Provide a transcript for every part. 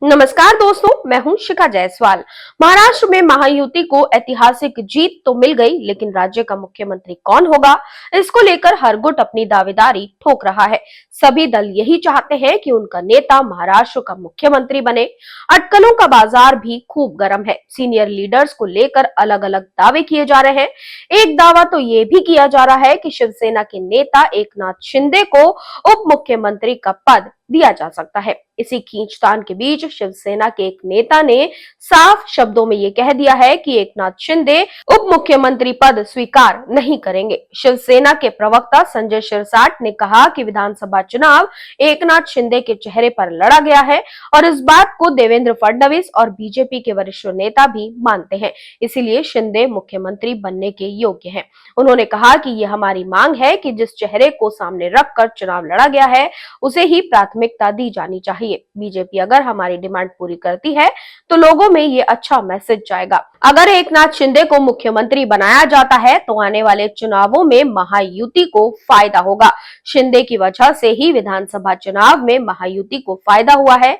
नमस्कार दोस्तों, मैं हूं शिखा जायसवाल। महाराष्ट्र में महायुति को ऐतिहासिक जीत तो मिल गई, लेकिन राज्य का मुख्यमंत्री कौन होगा, इसको लेकर हर गुट अपनी दावेदारी ठोक रहा है। सभी दल यही चाहते हैं कि उनका नेता महाराष्ट्र का मुख्यमंत्री बने। अटकलों का बाजार भी खूब गर्म है। सीनियर लीडर्स को लेकर अलग अलग दावे किए जा रहे हैं। एक दावा तो ये भी किया जा रहा है कि शिवसेना के नेता एकनाथ शिंदे को उप मुख्यमंत्री का पद दिया जा सकता है। इसी खींचतान के बीच शिवसेना के एक नेता ने साफ शब्दों में ये कह दिया है कि एकनाथ शिंदे उप मुख्यमंत्री पद स्वीकार नहीं करेंगे। शिवसेना के प्रवक्ता संजय शिरसाट ने कहा कि विधानसभा चुनाव एकनाथ शिंदे के चेहरे पर लड़ा गया है और इस बात को देवेंद्र फडणवीस और बीजेपी के वरिष्ठ नेता भी मानते हैं। इसीलिए शिंदे मुख्यमंत्री बनने के योग्य हैं। उन्होंने कहा कि ये हमारी मांग है कि जिस चेहरे को सामने रखकर चुनाव लड़ा गया है उसे ही प्राथमिकता दी जानी चाहिए। बीजेपी अगर हमारी डिमांड पूरी करती है तो लोगों में ये अच्छा मैसेज जाएगा। अगर एकनाथ शिंदे को मुख्यमंत्री बनाया जाता है तो आने वाले चुनावों में महायुति को फायदा होगा। शिंदे की वजह से ही विधानसभा चुनाव में महायुति को फायदा हुआ है।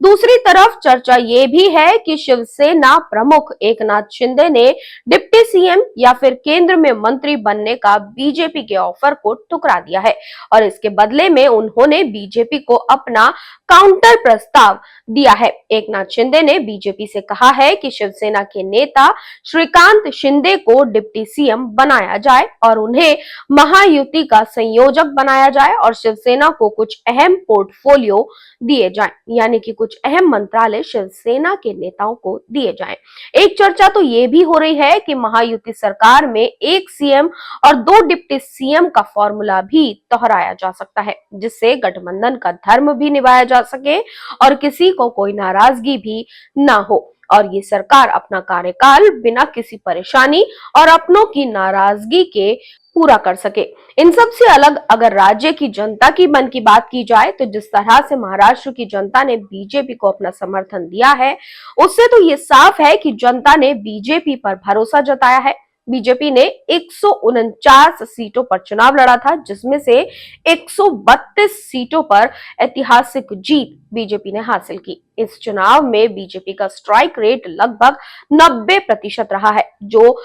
दूसरी तरफ चर्चा ये भी है कि शिवसेना प्रमुख एकनाथ शिंदे ने डिप्टी सीएम या फिर केंद्र में मंत्री बनने का बीजेपी के ऑफर को ठुकरा दिया है और इसके बदले में उन्होंने बीजेपी को अपना काउंटर प्रस्ताव दिया है। एकनाथ शिंदे ने बीजेपी से कहा है कि शिवसेना के नेता श्रीकांत शिंदे को डिप्टी सीएम बनाया जाए और उन्हें महायुति का संयोजक बनाया जाए और शिवसेना को कुछ अहम पोर्टफोलियो दिए जाएं, यानी कि कुछ अहम मंत्रालय शिवसेना के नेताओं को दिए जाएं। एक चर्चा तो ये भी हो रही है कि महायुति सरकार में एक सीएम और 2 डिप्टी सीएम का फॉर्मूला भी दोहराया जा सकता है, जिससे गठबंधन का धर्म भी निभाया जा सके और किसी को कोई नाराजगी भी ना हो और ये सरकार अपना कार्यकाल बिना किसी परेशानी और अपनों की नाराजगी के पूरा कर सके। इन सब से अलग अगर राज्य की जनता की मन की बात की जाए तो जिस तरह से महाराष्ट्र की जनता ने बीजेपी को अपना समर्थन दिया है, उससे तो ये साफ है कि जनता ने बीजेपी पर भरोसा जताया है। बीजेपी ने 149 सीटों पर चुनाव लड़ा था, जिसमें से 132 सीटों पर ऐतिहासिक जीत बीजेपी ने हासिल की। इस चुनाव में बीजेपी का स्ट्राइक रेट लगभग 90% रहा है, जो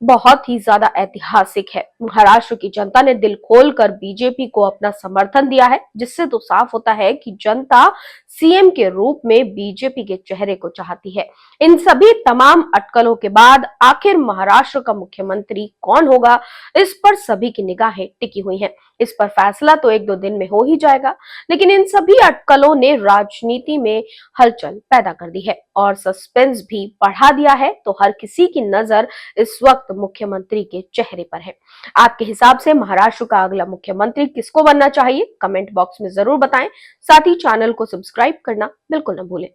बहुत ही ज्यादा ऐतिहासिक है। महाराष्ट्र की जनता ने दिल खोलकर बीजेपी को अपना समर्थन दिया है, जिससे तो साफ होता है कि जनता सीएम के रूप में बीजेपी के चेहरे को चाहती है। इन सभी तमाम अटकलों के बाद आखिर महाराष्ट्र का मुख्यमंत्री कौन होगा, इस पर सभी की निगाहें टिकी हुई हैं। इस पर फैसला तो 1-2 दिन में हो ही जाएगा, लेकिन इन सभी अटकलों ने राजनीति में हलचल पैदा कर दी है और सस्पेंस भी बढ़ा दिया है। तो हर किसी की नजर इस वक्त मुख्यमंत्री के चेहरे पर है। आपके हिसाब से महाराष्ट्र का अगला मुख्यमंत्री किसको बनना चाहिए, कमेंट बॉक्स में जरूर बताएं। साथ ही चैनल को सब्सक्राइब करना बिल्कुल न भूलें।